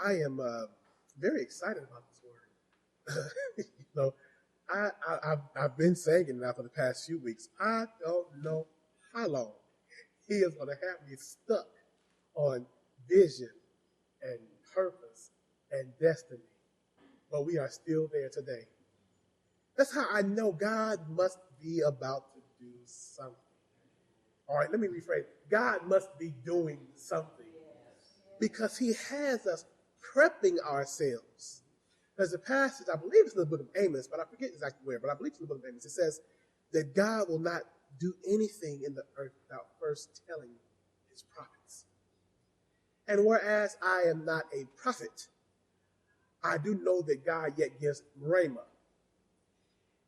I am very excited about this word. you know, I've been saying it now for the past few weeks. I don't know how long he is going to have me stuck on vision and purpose and destiny, but we are still there today. That's how I know God must be about to do something. All right, let me rephrase. God must be doing something because he has us prepping ourselves. There's a passage, I believe it's in the book of Amos, but I forget exactly where, but I believe it's in the book of Amos. It says that God will not do anything in the earth without first telling his prophets. And whereas I am not a prophet, I do know that God yet gives rhema.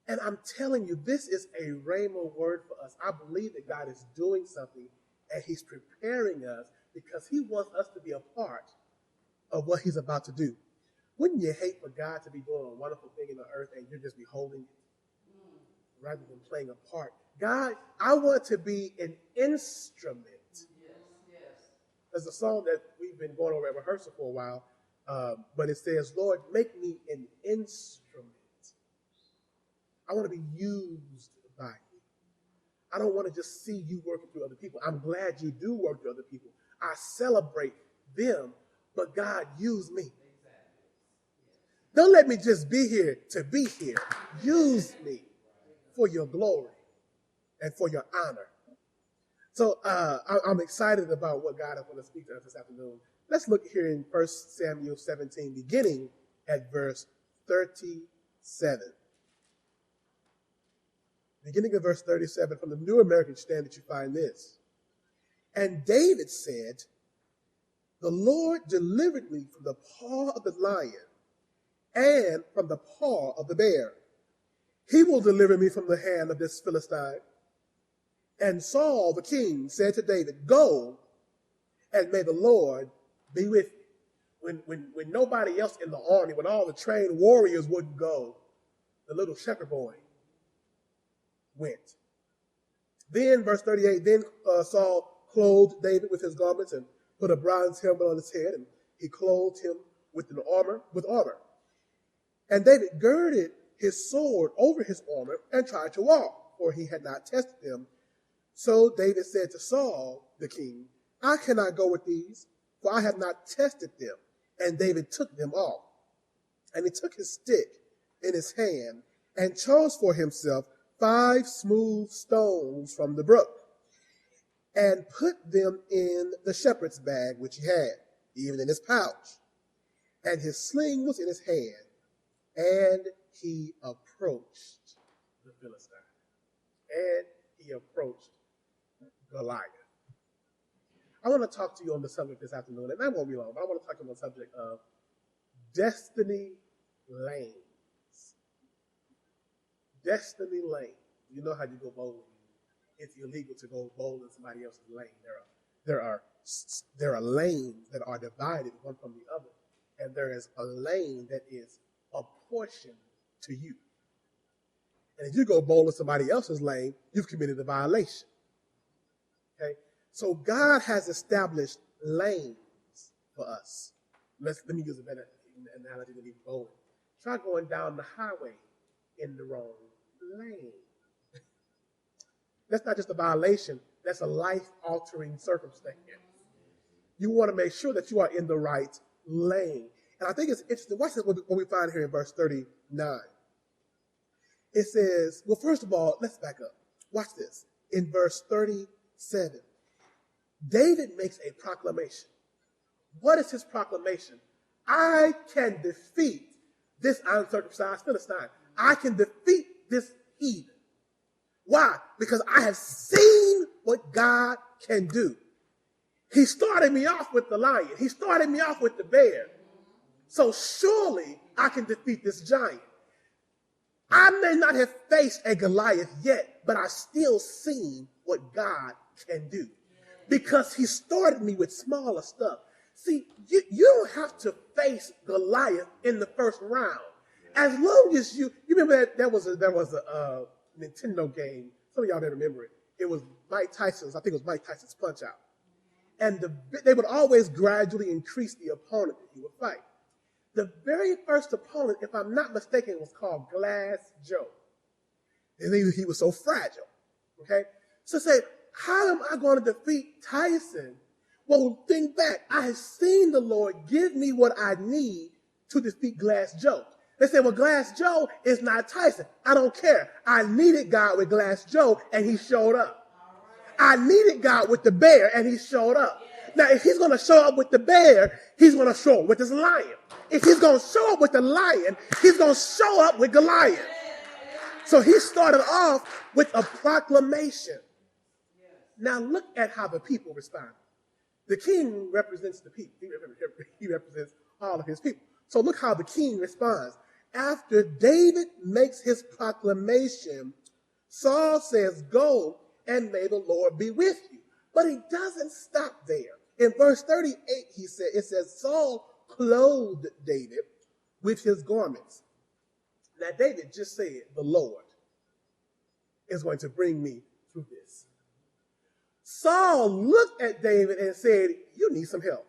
And I'm telling you, this is a rhema word for us. I believe that God is doing something and he's preparing us because he wants us to be a part of what he's about to do. Wouldn't you hate for God to be doing a wonderful thing in the earth and you're just beholding it rather than playing a part? God, I want to be an instrument. Yes. There's a song that we've been going over at rehearsal for a while, but it says, Lord, make me an instrument. I want to be used by you. I don't want to just see you working through other people. I'm glad you do work through other people. I celebrate them, but God, use me. Don't let me just be here to be here. Use me for your glory and for your honor. So I'm excited about what God is going to speak to us this afternoon. Let's look here in 1 Samuel 17, beginning at verse 37. Beginning at verse 37, from the New American Standard, you find this. And David said, the Lord delivered me from the paw of the lion and from the paw of the bear. He will deliver me from the hand of this Philistine. And Saul the king said to David, go, and may the Lord be with you. When nobody else in the army, when all the trained warriors wouldn't go, the little shepherd boy went. Then, verse 38, then Saul clothed David with his garments and put a bronze helmet on his head, and he clothed him with armor. And David girded his sword over his armor and tried to walk, for he had not tested them. So David said to Saul, the king, I cannot go with these, for I have not tested them. And David took them off. And he took his stick in his hand and chose for himself 5 smooth stones from the brook and put them in the shepherd's bag which he had, even in his pouch. And his sling was in his hand, and he approached the Philistine. And he approached Goliath. I want to talk to you on the subject this afternoon, and that won't be long, but I want to talk to you on the subject of destiny lanes. Destiny lane. You know how you go bowling. It's illegal to go bowl in somebody else's lane. There are lanes that are divided one from the other, and there is a lane that is apportioned to you. And if you go bowl in somebody else's lane, you've committed a violation. Okay? So God has established lanes for us. Let me use a better analogy than even bowling. Try going down the highway in the wrong lane. That's not just a violation, that's a life-altering circumstance. You want to make sure that you are in the right lane. And I think it's interesting. Watch what we find here in verse 39. It says, well, first of all, let's back up. Watch this. In verse 37, David makes a proclamation. What is his proclamation? I can defeat this uncircumcised Philistine. I can defeat this heathen. Why? Because I have seen what God can do. He started me off with the lion. He started me off with the bear. So surely I can defeat this giant. I may not have faced a Goliath yet, but I've still seen what God can do. Because he started me with smaller stuff. See, you don't have to face Goliath in the first round. As long as you remember that there was a Nintendo game. Some of y'all may remember it. It was Mike Tyson's. I think it was Mike Tyson's Punch Out. and they would always gradually increase the opponent that he would fight. The very first opponent, if I'm not mistaken, was called Glass Joe. And he was so fragile. Okay? So say, how am I going to defeat Tyson? Well, think back. I have seen the Lord give me what I need to defeat Glass Joe. They say, well, Glass Joe is not Tyson. I don't care. I needed God with Glass Joe, and he showed up. I needed God with the bear, and he showed up. Now, if he's going to show up with the bear, he's going to show up with his lion. If he's going to show up with the lion, he's going to show up with Goliath. So he started off with a proclamation. Now look at how the people responded. The king represents the people. He represents all of his people. So look how the king responds. After David makes his proclamation, Saul says, go and may the Lord be with you. But he doesn't stop there. In verse 38, it says, Saul clothed David with his garments. Now, David just said, the Lord is going to bring me through this. Saul looked at David and said, you need some help.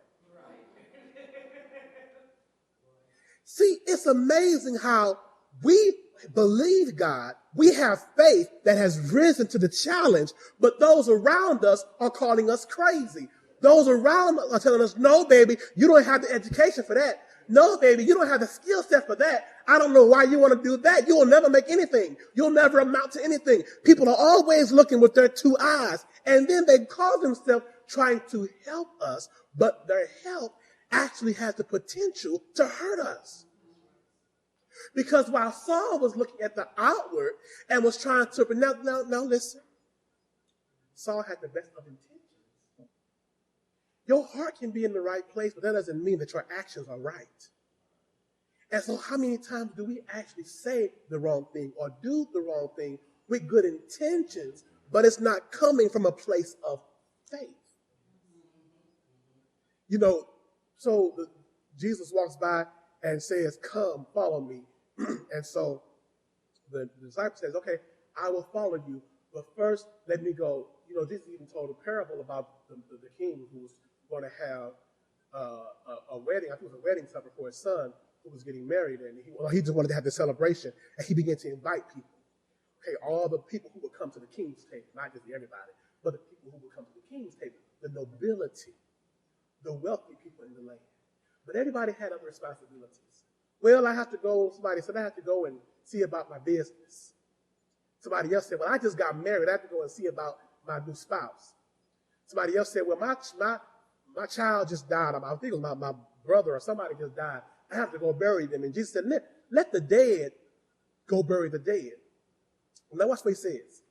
See, it's amazing how we believe God. We have faith that has risen to the challenge, but those around us are calling us crazy. Those around us are telling us, no, baby, you don't have the education for that. No, baby, you don't have the skill set for that. I don't know why you want to do that. You will never make anything. You'll never amount to anything. People are always looking with their two eyes, and then they call themselves trying to help us, but their help actually has the potential to hurt us. Because while Saul was looking at the outward and was trying to, now listen, Saul had the best of intentions. Your heart can be in the right place, but that doesn't mean that your actions are right. And so how many times do we actually say the wrong thing or do the wrong thing with good intentions, but it's not coming from a place of faith? You know, so Jesus walks by and says, come, follow me. And so the disciple says, okay, I will follow you, but first let me go. You know, Jesus even told a parable about the king who was going to have a wedding. I think it was a wedding supper for his son who was getting married, and he just wanted to have the celebration, and he began to invite people. Okay, all the people who would come to the king's table, not just everybody, but the people who would come to the king's table, the nobility, the wealthy people in the land. But everybody had other responsibilities. Well, I have to go, somebody said, I have to go and see about my business. Somebody else said, well, I just got married. I have to go and see about my new spouse. Somebody else said, well, my child just died. I think it was my brother or somebody just died. I have to go bury them. And Jesus said, let the dead go bury the dead. Now watch what he says.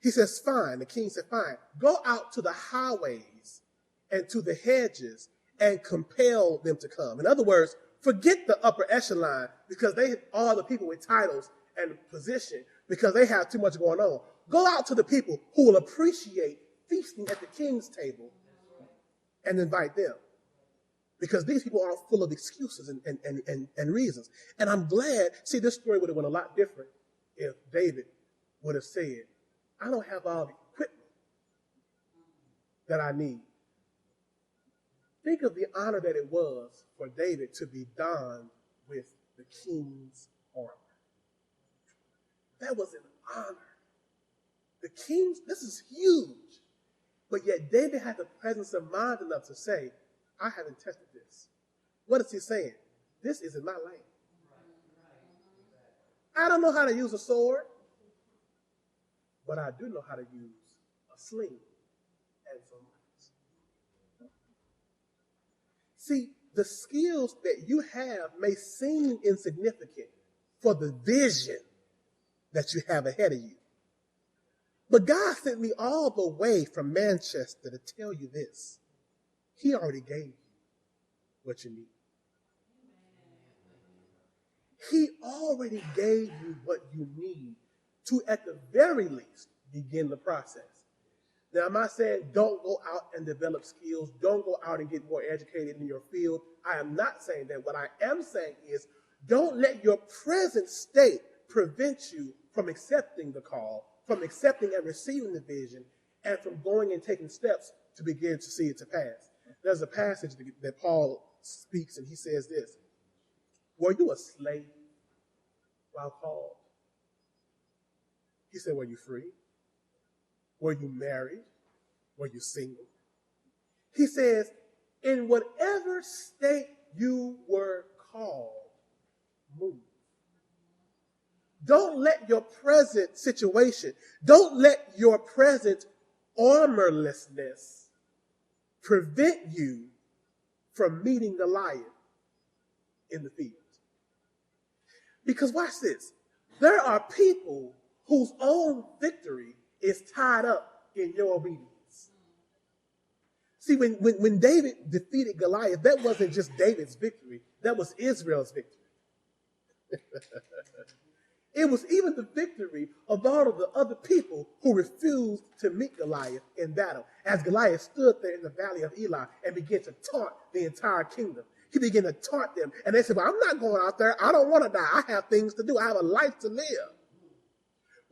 He says, fine. The king said, fine. Go out to the highways and to the hedges and compel them to come. In other words, forget the upper echelon because they are the people with titles and position because they have too much going on. Go out to the people who will appreciate feasting at the king's table and invite them. Because these people are full of excuses and reasons. And I'm glad, see, this story would have went a lot different if David would have said, I don't have all the equipment that I need. Think of the honor that it was for David to be donned with the king's armor. That was an honor. The king's, this is huge. But yet David had the presence of mind enough to say, I haven't tested this. What is he saying? This isn't my lane. I don't know how to use a sword, but I do know how to use a sling and some knives. See, the skills that you have may seem insignificant for the vision that you have ahead of you. But God sent me all the way from Manchester to tell you this. He already gave you what you need. He already gave you what you need to, at the very least, begin the process. Now, I'm not saying don't go out and develop skills. Don't go out and get more educated in your field. I am not saying that. What I am saying is don't let your present state prevent you from accepting the call, from accepting and receiving the vision, and from going and taking steps to begin to see it to pass. There's a passage that Paul speaks, and he says this: were you a slave while called? He said, were you free? Were you married? Were you single? He says, in whatever state you were called, move. Don't let your present situation, don't let your present armorlessness prevent you from meeting Goliath in the field. Because watch this. There are people whose own victory is tied up in your obedience. See, when David defeated Goliath, that wasn't just David's victory. That was Israel's victory. It was even the victory of all of the other people who refused to meet Goliath in battle. As Goliath stood there in the valley of Elah and began to taunt the entire kingdom. He began to taunt them. And they said, well, I'm not going out there. I don't want to die. I have things to do. I have a life to live.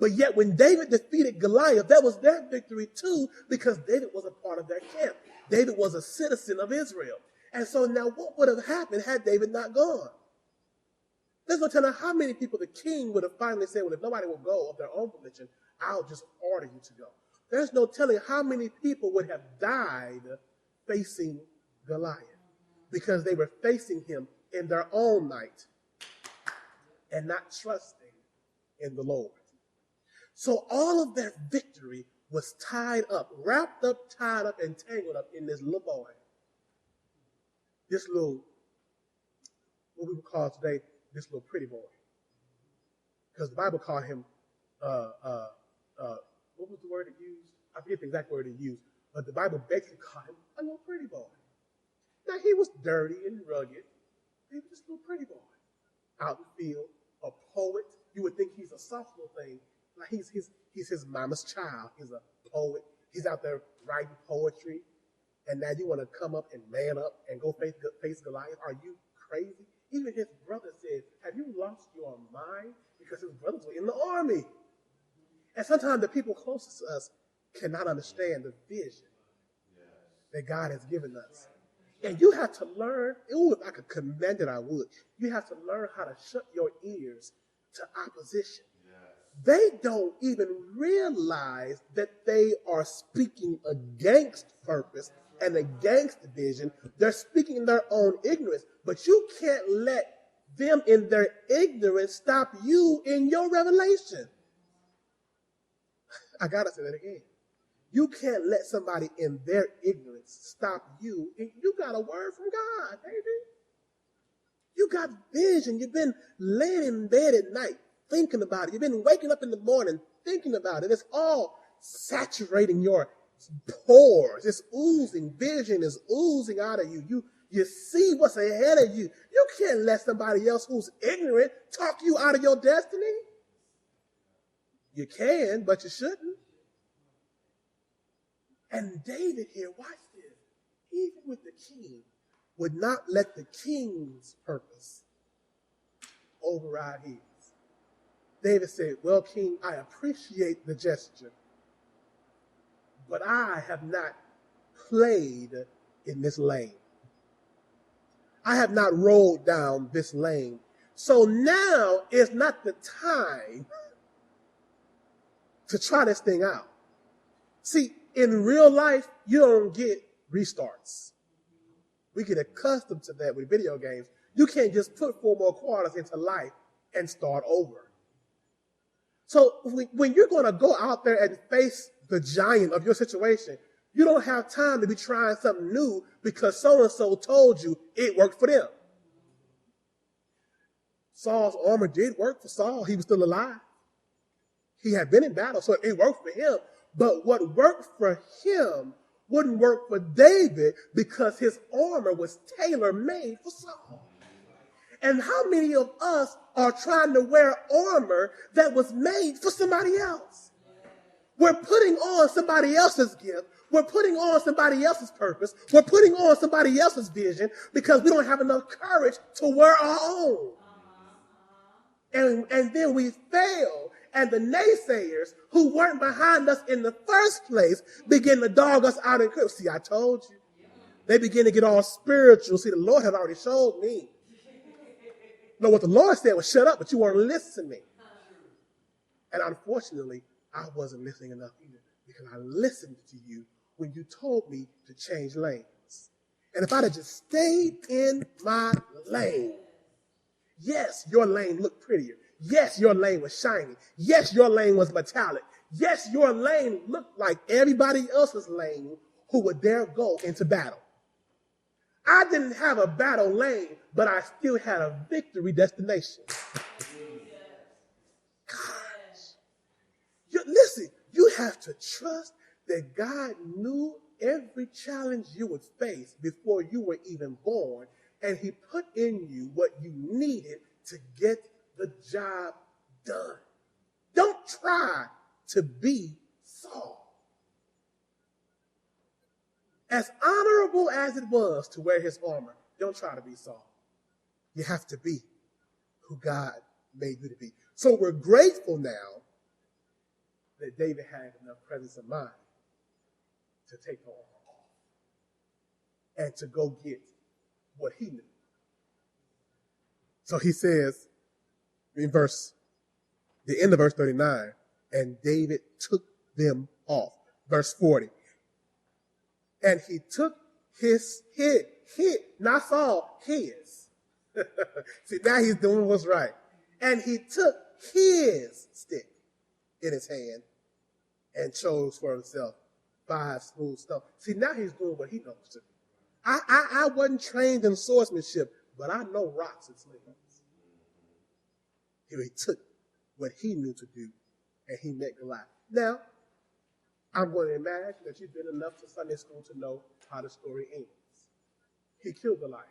But yet when David defeated Goliath, that was their victory too, because David was a part of their camp. David was a citizen of Israel. And so now what would have happened had David not gone? There's no telling how many people the king would have finally said, well, if nobody will go of their own volition, I'll just order you to go. There's no telling how many people would have died facing Goliath because they were facing him in their own might and not trusting in the Lord. So all of their victory was tied up, wrapped up, tied up, and tangled up in this little boy. This little, what we would call today, this little pretty boy. Because the Bible called him, what was the word it used? I forget the exact word it used, but the Bible basically called him a little pretty boy. Now, he was dirty and rugged. He was just a little pretty boy. Out in the field, a poet. You would think he's a soft little thing. Like he's his mama's child. He's a poet. He's out there writing poetry. And now you want to come up and man up and go face Goliath? Are you crazy? Even his brother said, have you lost your mind? Because his brothers were in the army. And sometimes the people closest to us cannot understand the vision that God has given us. And you have to learn, if I could commend it, I would. You have to learn how to shut your ears to opposition. They don't even realize that they are speaking against purpose and against vision. They're speaking in their own ignorance. But you can't let them in their ignorance stop you in your revelation. I got to say that again. You can't let somebody in their ignorance stop you. And you got a word from God, baby. You got vision. You've been laying in bed at night thinking about it. You've been waking up in the morning thinking about it. It's all saturating your pores. It's oozing. Vision is oozing out of you. You see what's ahead of you. You can't let somebody else who's ignorant talk you out of your destiny. You can, but you shouldn't. And David here, watch this, even with the king, would not let the king's purpose override his. David said, well, King, I appreciate the gesture, but I have not played in this lane. I have not rolled down this lane. So now is not the time to try this thing out. See, in real life, you don't get restarts. We get accustomed to that with video games. You can't just put 4 more quarters into life and start over. So when you're going to go out there and face the giant of your situation, you don't have time to be trying something new because so-and-so told you it worked for them. Saul's armor did work for Saul. He was still alive. He had been in battle, so it worked for him. But what worked for him wouldn't work for David because his armor was tailor-made for Saul. And how many of us are trying to wear armor that was made for somebody else? We're putting on somebody else's gift. We're putting on somebody else's purpose. We're putting on somebody else's vision because we don't have enough courage to wear our own. And then we fail. And the naysayers who weren't behind us in the first place begin to dog us out in criticism. See, I told you. They begin to get all spiritual. See, the Lord had already showed me. No, what the Lord said was shut up, but you weren't listening. And unfortunately, I wasn't listening enough either because I listened to you when you told me to change lanes. And if I'd have just stayed in my lane, yes, your lane looked prettier. Yes, your lane was shiny. Yes, your lane was metallic. Yes, your lane looked like everybody else's lane who would dare go into battle. I didn't have a battle lane, but I still had a victory destination. Listen, you have to trust that God knew every challenge you would face before you were even born, and he put in you what you needed to get the job done. Don't try to be Saul. As honorable as it was to wear his armor, don't try to be Saul. You have to be who God made you to be. So we're grateful now that David had enough presence of mind to take the armor off and to go get what he knew. So he says in the end of verse 39, and David took them off. Verse 40. And he took his, not Saul, his. See, now he's doing what's right. And he took his stick in his hand and chose for himself 5 smooth stones. See, now he's doing what he knows to do. I wasn't trained in swordsmanship, but I know rocks and slings. He took what he knew to do, and he met Goliath. Now, I'm going to imagine that you've been enough to Sunday school to know how the story ends. He killed Goliath,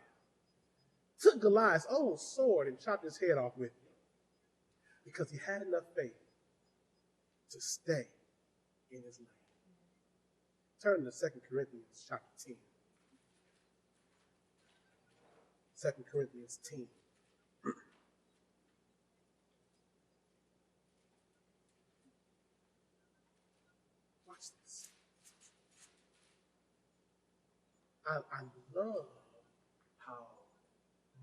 took Goliath's own sword and chopped his head off with it because he had enough faith to stay in his lane. Turn to 2 Corinthians chapter 10. 2 Corinthians 10. Watch this. I love how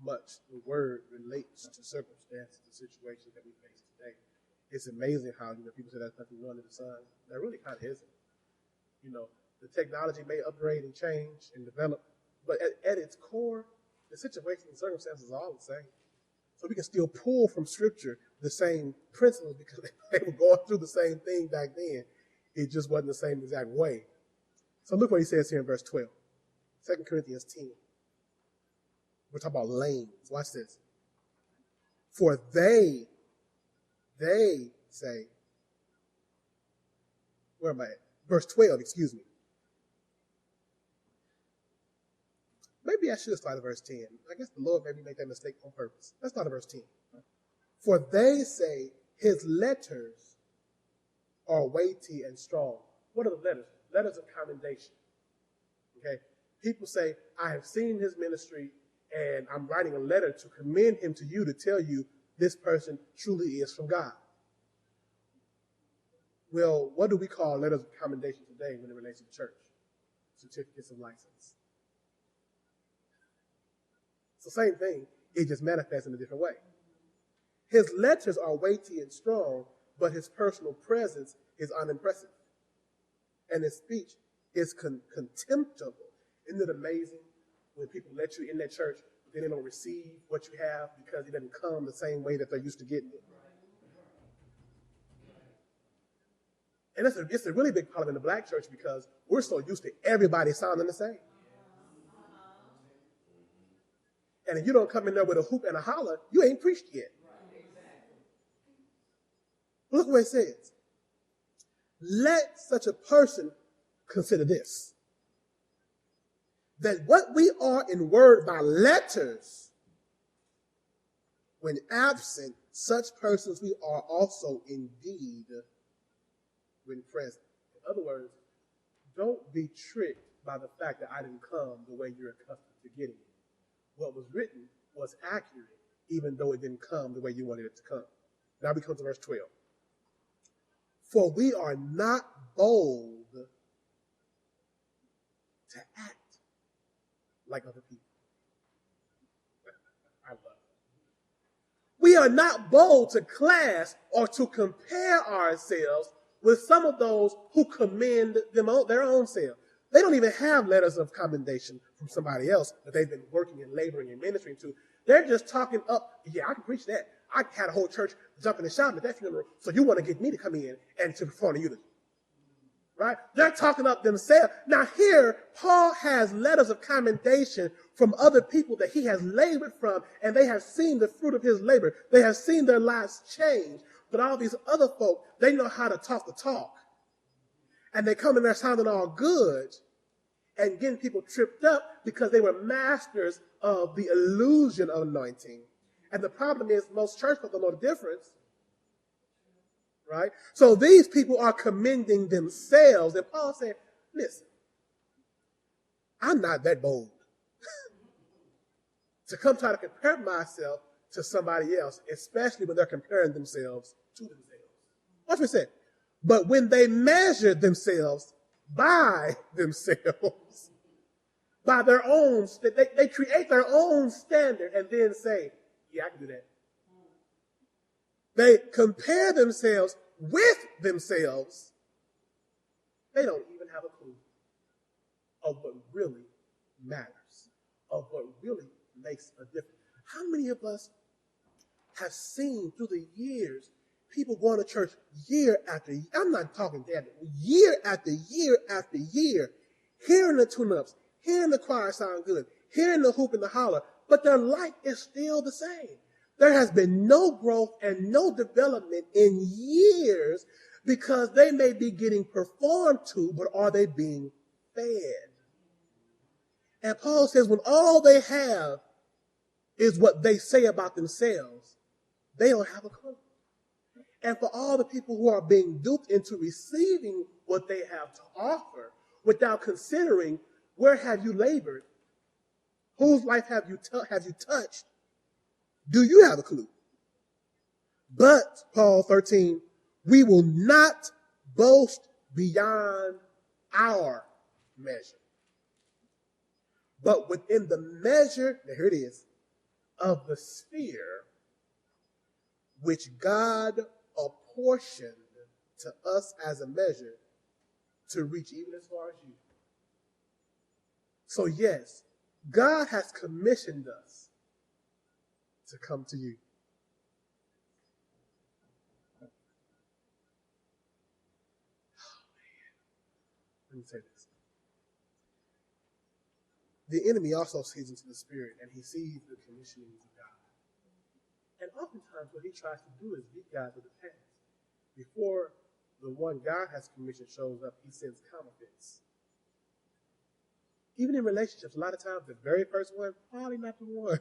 much the word relates to circumstances and situations that we face today. It's amazing how, people say there's nothing new under the sun. There really kind of isn't. The technology may upgrade and change and develop, but at its core, the situations and circumstances are all the same. So we can still pull from Scripture the same principles because they were going through the same thing back then. It just wasn't the same exact way. So look what he says here in verse 12. 2 Corinthians 10. We're talking about lanes. Watch this. For they say, where am I at? Verse 12, excuse me. Maybe I should start at verse 10. I guess the Lord made me make that mistake on purpose. Let's start at verse 10. For they say his letters are weighty and strong. What are the letters? Letters of commendation. Okay? People say, I have seen his ministry and I'm writing a letter to commend him to you to tell you this person truly is from God. Well, what do we call letters of commendation today when it relates to the church? Certificates of license. It's the same thing. It just manifests in a different way. His letters are weighty and strong, but his personal presence is unimpressive. And his speech is contemptible. Isn't it amazing when people let you in their church, but then they don't receive what you have because it doesn't come the same way that they're used to getting it? And it's a really big problem in the black church because we're so used to everybody sounding the same. And if you don't come in there with a hoop and a holler, you ain't preached yet. Look what it says. Let such a person consider this, that what we are in word by letters, when absent, such persons we are also indeed when present. In other words, don't be tricked by the fact that I didn't come the way you're accustomed to getting it. What was written was accurate, even though it didn't come the way you wanted it to come. Now we come to verse 12. For we are not bold to act like other people. I love it. We are not bold to class or to compare ourselves with some of those who commend their own self. They don't even have letters of commendation from somebody else that they've been working and laboring and ministering to. They're just talking up, yeah, I can preach that. I had a whole church jumping and shouting at that funeral, so you want to get me to come in and to perform the eulogy. Right? They're talking up themselves. Now here, Paul has letters of commendation from other people that he has labored from, and they have seen the fruit of his labor. They have seen their lives change. But all these other folk, they know how to talk the talk. And they come in there sounding all good and getting people tripped up because they were masters of the illusion of anointing. And the problem is most church folk don't know the difference. Right? So these people are commending themselves. And Paul said, listen, I'm not that bold to come try to compare myself to somebody else, especially when they're comparing themselves to themselves. Watch what it said. But when they measure themselves by themselves, by their own, they create their own standard and then say, yeah, I can do that. They compare themselves with themselves. They don't even have a clue of what really matters, of what really makes a difference. How many of us have seen through the years people going to church year after year? I'm not talking that, year after year after year, hearing the tune-ups, hearing the choir sound good, hearing the hoop and the holler, but their life is still the same. There has been no growth and no development in years because they may be getting performed to, but are they being fed? And Paul says when all they have is what they say about themselves, they don't have a clue. And for all the people who are being duped into receiving what they have to offer without considering where have you labored, whose life have you touched, do you have a clue? But, Paul 13, we will not boast beyond our measure, but within the measure, here it is, of the sphere which God apportioned to us as a measure to reach even as far as you. So yes, God has commissioned us to come to you. Let me say this. The enemy also sees into the spirit, and he sees the commissionings of God. And oftentimes what he tries to do is beat God to the task. Before the one God has commissioned shows up, he sends counterfeits. Even in relationships, a lot of times the very first one, probably not the one.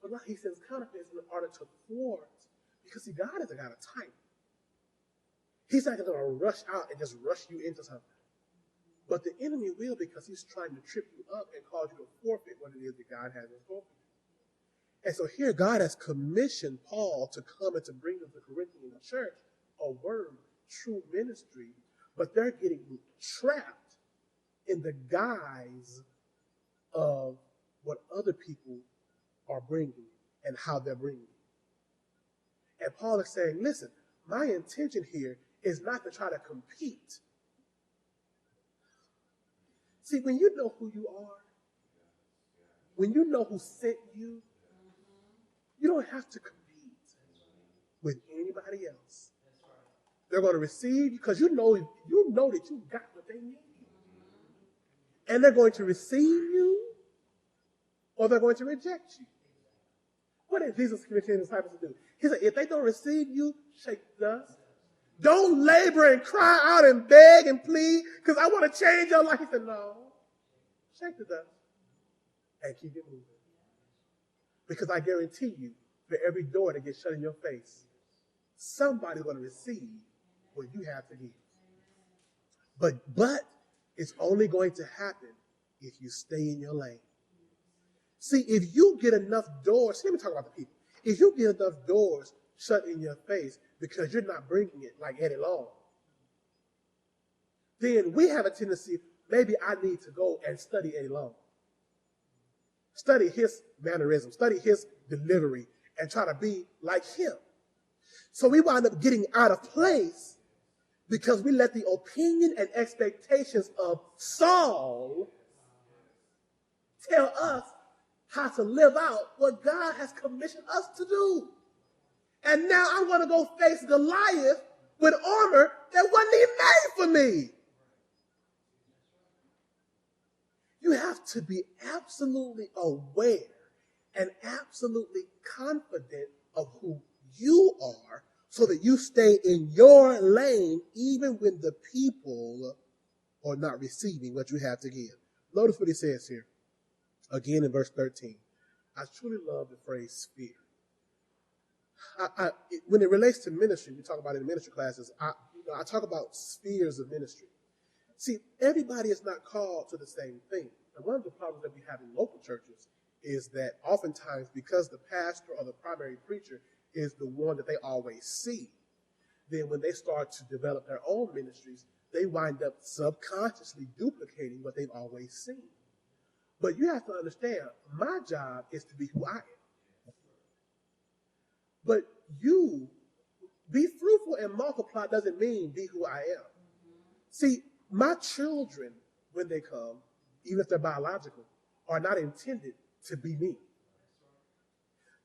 But he sends counterfeits in order to thwart. Because see, God is a God of time. He's not going to rush out and just rush you into something. But the enemy will, because he's trying to trip you up and cause you to forfeit what it is that God has in store for you. And so here God has commissioned Paul to come and to bring to the Corinthian church a word, true ministry, but they're getting trapped in the guise of what other people are bringing and how they're bringing it. And Paul is saying, listen, my intention here is not to try to compete. See, when you know who you are, when you know who sent you, you don't have to compete with anybody else. They're going to receive you because you know that you got what they need. And they're going to receive you or they're going to reject you. What did Jesus commission his disciples to do? He said, if they don't receive you, shake the dust. Don't labor and cry out and beg and plead because I want to change your life. He said, no, shake the dust and keep it moving. Because I guarantee you, for every door that gets shut in your face, somebody's going to receive what you have to give. But it's only going to happen if you stay in your lane. See, if you get enough doors, let me talk about the people. If you get enough doors shut in your face because you're not bringing it like Eddie Long, then we have a tendency, maybe I need to go and study Eddie Long. Study his mannerism, study his delivery, and try to be like him. So we wind up getting out of place because we let the opinion and expectations of Saul tell us how to live out what God has commissioned us to do. And now I'm going to go face Goliath with armor that wasn't even made for me. You have to be absolutely aware and absolutely confident of who you are so that you stay in your lane even when the people are not receiving what you have to give. Notice what he says here. Again in verse 13. I truly love the phrase sphere. When it relates to ministry, we talk about it in ministry classes, I talk about spheres of ministry. See, everybody is not called to the same thing. And one of the problems that we have in local churches is that oftentimes because the pastor or the primary preacher is the one that they always see, then when they start to develop their own ministries, they wind up subconsciously duplicating what they've always seen. But you have to understand, my job is to be who I am. But you, be fruitful and multiply doesn't mean be who I am. See, my children, when they come, even if they're biological, are not intended to be me.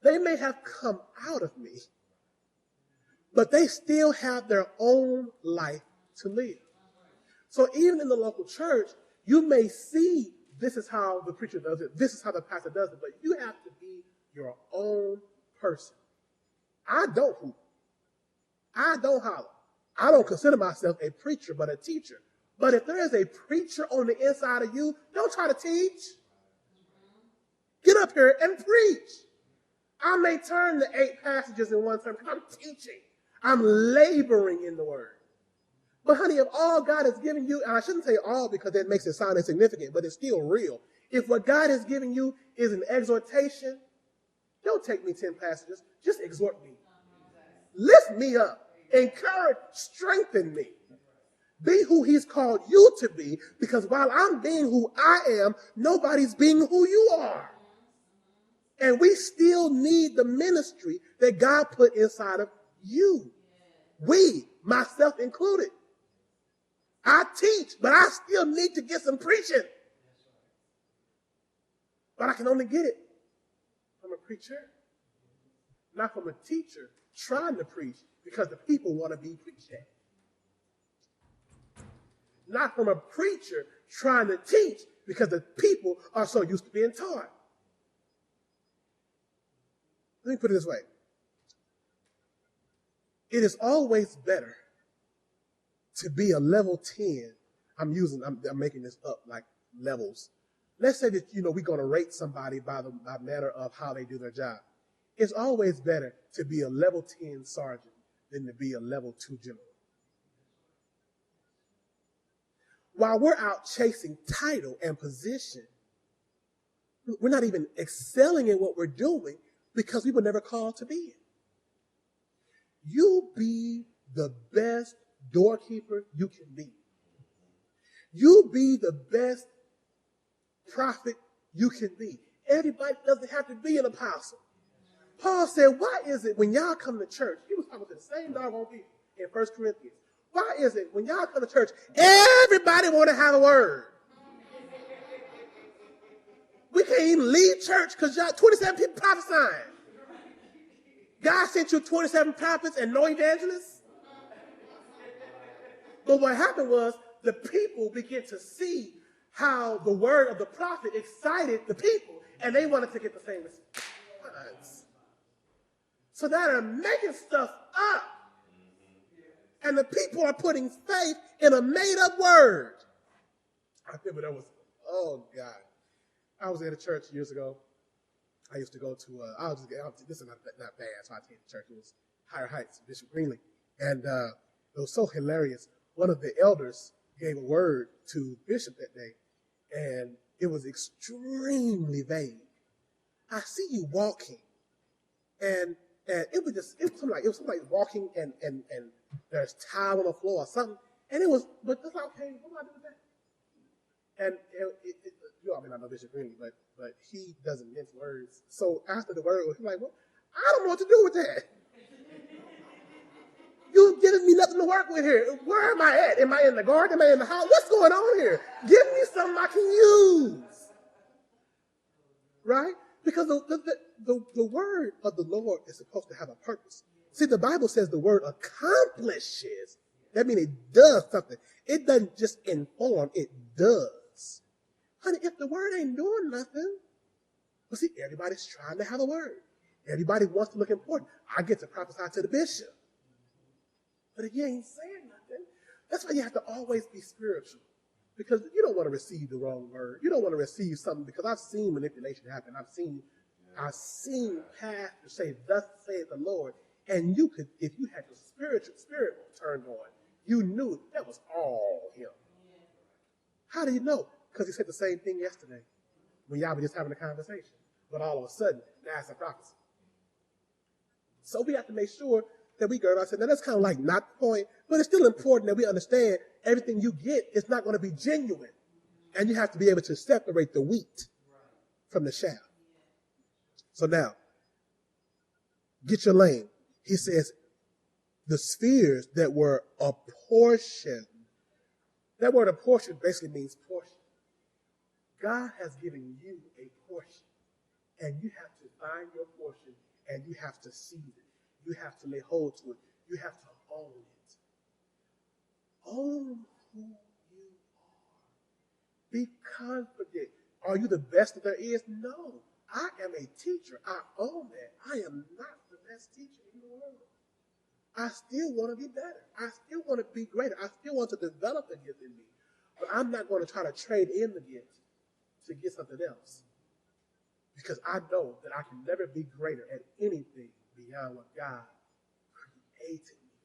They may have come out of me, but they still have their own life to live. So even in the local church, you may see this is how the preacher does it, this is how the pastor does it, but you have to be your own person. I don't hoop. I don't holler. I don't consider myself a preacher, but a teacher. But if there is a preacher on the inside of you, don't try to teach. Get up here and preach. I may turn the 8 passages in one term because I'm teaching. I'm laboring in the word. But honey, if all God has given you, and I shouldn't say all because that makes it sound insignificant, but it's still real. If what God has given you is an exhortation, don't take me 10 passages. Just exhort me. Lift me up. Encourage, strengthen me. Be who he's called you to be, because while I'm being who I am, nobody's being who you are. And we still need the ministry that God put inside of you. We, myself included. I teach, but I still need to get some preaching. But I can only get it from a preacher, not from a teacher trying to preach because the people want to be preached at. Not from a preacher trying to teach because the people are so used to being taught. Let me put it this way. It is always better to be a level 10. I'm making this up like levels. Let's say that, we're going to rate somebody by manner of how they do their job. It's always better to be a level 10 sergeant than to be a level 2 general. While we're out chasing title and position, we're not even excelling in what we're doing because we were never called to be it. You be the best doorkeeper you can be. You be the best prophet you can be. Everybody doesn't have to be an apostle. Paul said, why is it when y'all come to church, he was talking to the same doggone people in 1 Corinthians, why is it when y'all come to church, everybody want to have a word? We can't even leave church because y'all 27 people prophesying. God sent you 27 prophets and no evangelists? But what happened was the people began to see how the word of the prophet excited the people, and they wanted to get the same response. So now they're making stuff up. And the people are putting faith in a made-up word. I remember that was, oh, God. I was at a church years ago. I used to go to, this is not bad, so I attended church. It was Higher Heights, Bishop Greenlee. And it was so hilarious. One of the elders gave a word to Bishop that day, and it was extremely vague. I see you walking, and And it was something like walking and there's tile on the floor or something. And it was, but it's like, okay, what do I do with that? And you all may not know Bishop Green, but he doesn't mince words. So after the word, he's like, well, I don't know what to do with that. You're giving me nothing to work with here. Where am I at? Am I in the garden? Am I in the house? What's going on here? Give me something I can use. Right? Because the word of the Lord is supposed to have a purpose. See, the Bible says the word accomplishes. That means it does something. It doesn't just inform, it does. Honey, if the word ain't doing nothing, well, see, everybody's trying to have a word. Everybody wants to look important. I get to prophesy to the bishop. But if you ain't saying nothing, that's why you have to always be spiritual. Because you don't want to receive the wrong word. You don't want to receive something, because I've seen manipulation happen. I've seen pastors say, thus saith the Lord. And you could, if you had the spirit turned on, you knew that was all him. How do you know? Because he said the same thing yesterday when y'all were just having a conversation. But all of a sudden, now it's a prophecy. So we have to make sure that we gird ourselves. Now that's kind of like not the point, but it's still important that we understand everything you get is not going to be genuine. And you have to be able to separate the wheat from the chaff. So now, get your lane. He says, the spheres that were apportioned. That word apportioned basically means portion. God has given you a portion. And you have to find your portion, and you have to seize it. You have to lay hold to it. You have to own it. Own who you are. Be confident. Are you the best that there is? No. I am a teacher. I own that. I am not the best teacher in the world. I still want to be better. I still want to be greater. I still want to develop the gift in me. But I'm not going to try to trade in the gift to get something else. Because I know that I can never be greater at anything beyond what God created me.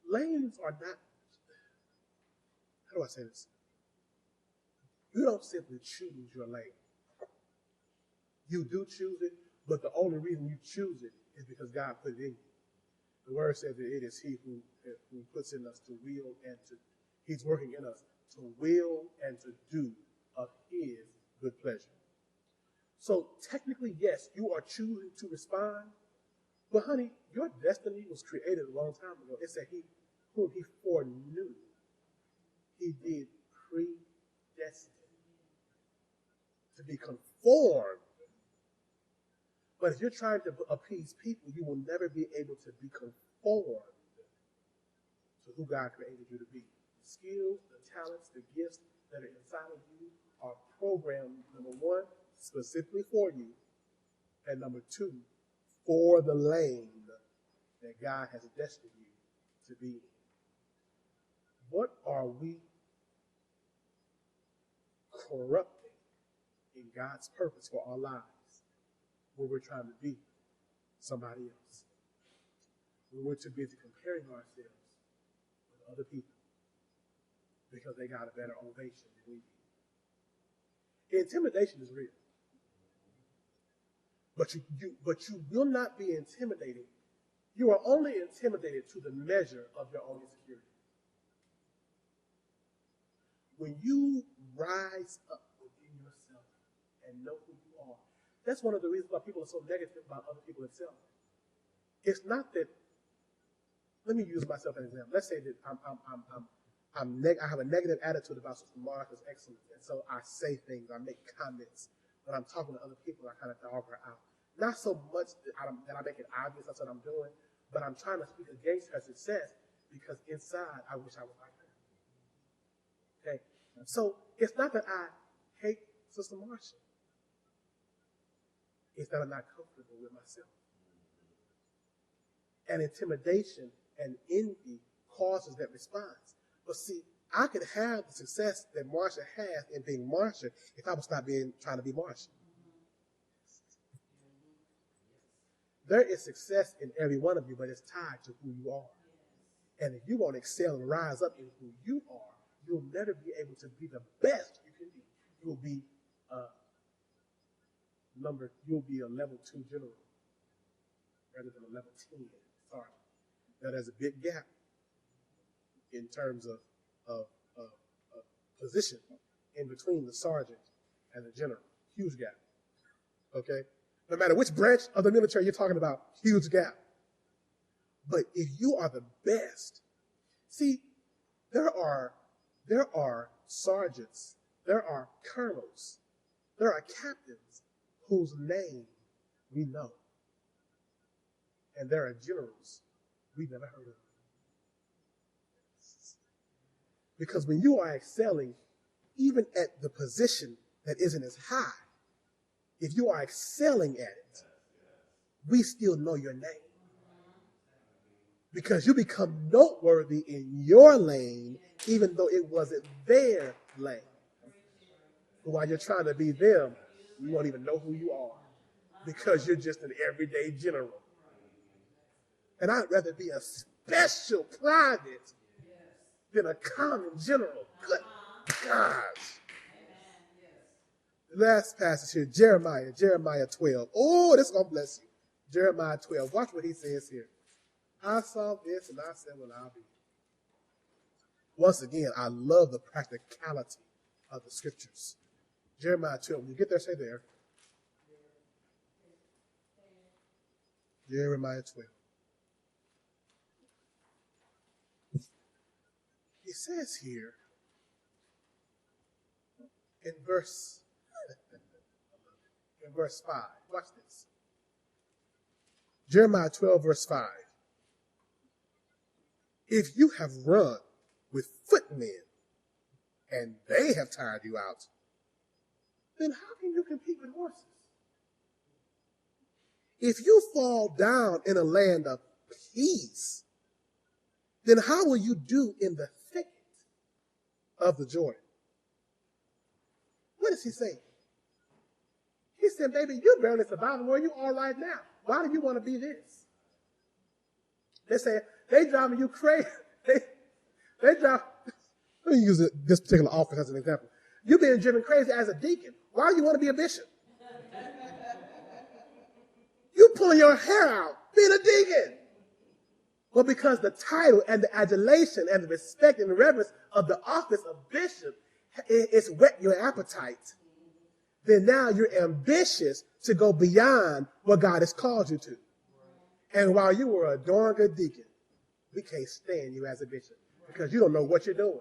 Lanes are not, how do I say this? You don't simply choose your lane. You do choose it, but the only reason you choose it is because God put it in you. The word says that it is he who puts in us to will and to, he's working in us to will and to do of his good pleasure. So technically, yes, you are choosing to respond, but honey, your destiny was created a long time ago. It said he whom he foreknew, he did predestine to be conformed. But if you're trying to appease people, you will never be able to be conformed to who God created you to be. The skills, the talents, the gifts that are inside of you are programmed, number one, specifically for you, and number two, for the lane that God has destined you to be in. What are we corrupting in God's purpose for our lives when we're trying to be somebody else? When we're too busy comparing ourselves with other people because they got a better ovation than we do. Intimidation is real. But you will not be intimidated. You are only intimidated to the measure of your own insecurity. When you rise up within yourself and know who you are, that's one of the reasons why people are so negative about other people themselves. It's not that. Let me use myself as an example. Let's say that I have a negative attitude about Sister Martha's excellence, and so I say things, I make comments. When I'm talking to other people, I kind of dog her out. Not so much that I make it obvious that's what I'm doing, but I'm trying to speak against her success because inside I wish I was like her. Okay? So it's not that I hate Sister Marcia. It's that I'm not comfortable with myself. And intimidation and envy causes that response. But see, I could have the success that Marcia has in being Marcia if I was not trying to be Marcia. There is success in every one of you, but it's tied to who you are. And if you want to excel and rise up in who you are, you'll never be able to be the best you can be. You'll be a level 2 general. rather than a level 10 sergeant. Now, there's a big gap in terms of, of position in between the sergeant and the general. Huge gap. Okay? No matter which branch of the military you're talking about, huge gap. But if you are the best, see, there are sergeants, there are colonels, there are captains whose name we know. And there are generals we've never heard of. Because when you are excelling, even at the position that isn't as high, if you are excelling at it, we still know your name. Because you become noteworthy in your lane, even though it wasn't their lane. But while you're trying to be them, you won't even know who you are. Because you're just an everyday general. And I'd rather be a special private than a common general. Good gosh. The last passage here, Jeremiah 12. Oh, this is going to bless you. Jeremiah 12. Watch what he says here. I saw this and I said, well, I'll be. Once again, I love the practicality of the scriptures. Jeremiah 12. When you get there, say there. Jeremiah 12. It says here in verse 5. Watch this. Jeremiah 12, verse 5. If you have run with footmen and they have tired you out, then how can you compete with horses? If you fall down in a land of peace, then how will you do in the thicket of the Jordan? What is he saying? He said, baby, you're barely surviving where you are right now. Why do you want to be this? They say, they driving you crazy. They drive, let me use this particular office as an example. You're being driven crazy as a deacon. Why do you want to be a bishop? You pulling your hair out being a deacon. Well, because the title and the adulation and the respect and the reverence of the office of bishop is whet your appetite, then now you're ambitious to go beyond what God has called you to. And while you were a darn good deacon, we can't stand you as a bishop because you don't know what you're doing.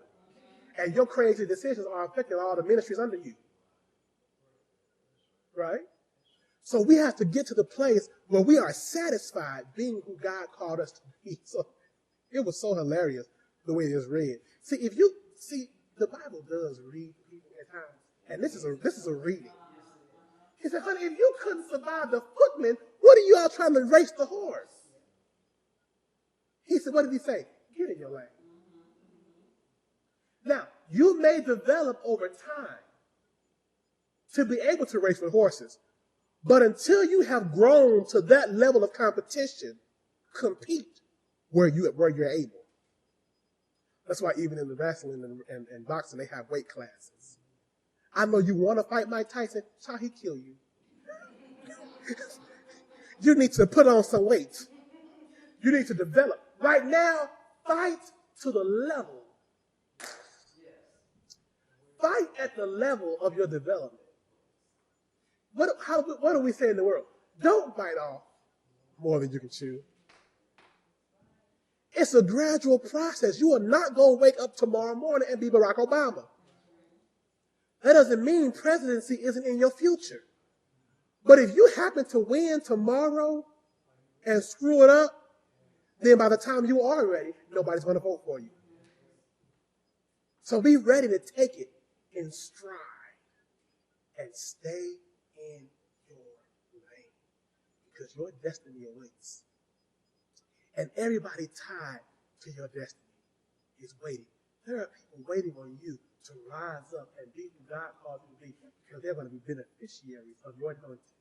And your crazy decisions are affecting all the ministries under you. Right? So we have to get to the place where we are satisfied being who God called us to be. So it was so hilarious the way it was read. See, the Bible does read people at times. And this is a reading. He said, honey, if you couldn't survive the footmen, what are you all trying to race the horse? He said, what did he say? Get in your lane. Now, you may develop over time to be able to race with horses. But until you have grown to that level of competition, compete where you're able. That's why even in the wrestling and boxing, they have weight classes. I know you want to fight Mike Tyson. How he kill you? You need to put on some weight. You need to develop. Right now, fight to the level. Fight at the level of your development. What do we say in the world? Don't bite off more than you can chew. It's a gradual process. You are not going to wake up tomorrow morning and be Barack Obama. That doesn't mean presidency isn't in your future. But if you happen to win tomorrow and screw it up, then by the time you are ready, nobody's going to vote for you. So be ready to take it in stride and stay in your lane because your destiny awaits. And everybody tied to your destiny is waiting. There are people waiting on you to rise up and be who God called you to be because they're going to be beneficiaries of your anointing.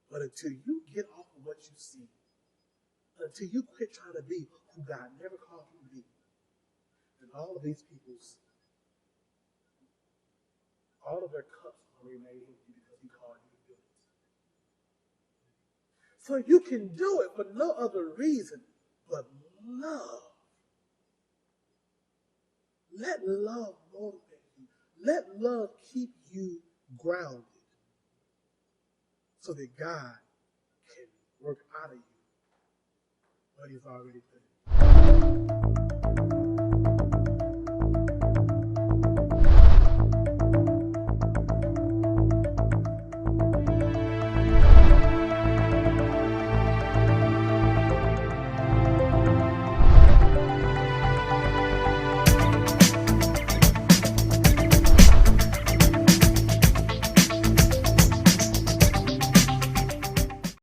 But until you get off of what you see, until you quit trying to be who God never called you to be, then all of these people's, all of their cups will remain empty because he called you to do it. So you can do it for no other reason but love. Let love motivate you. Let love keep you grounded so that God can work out of you what he's already done.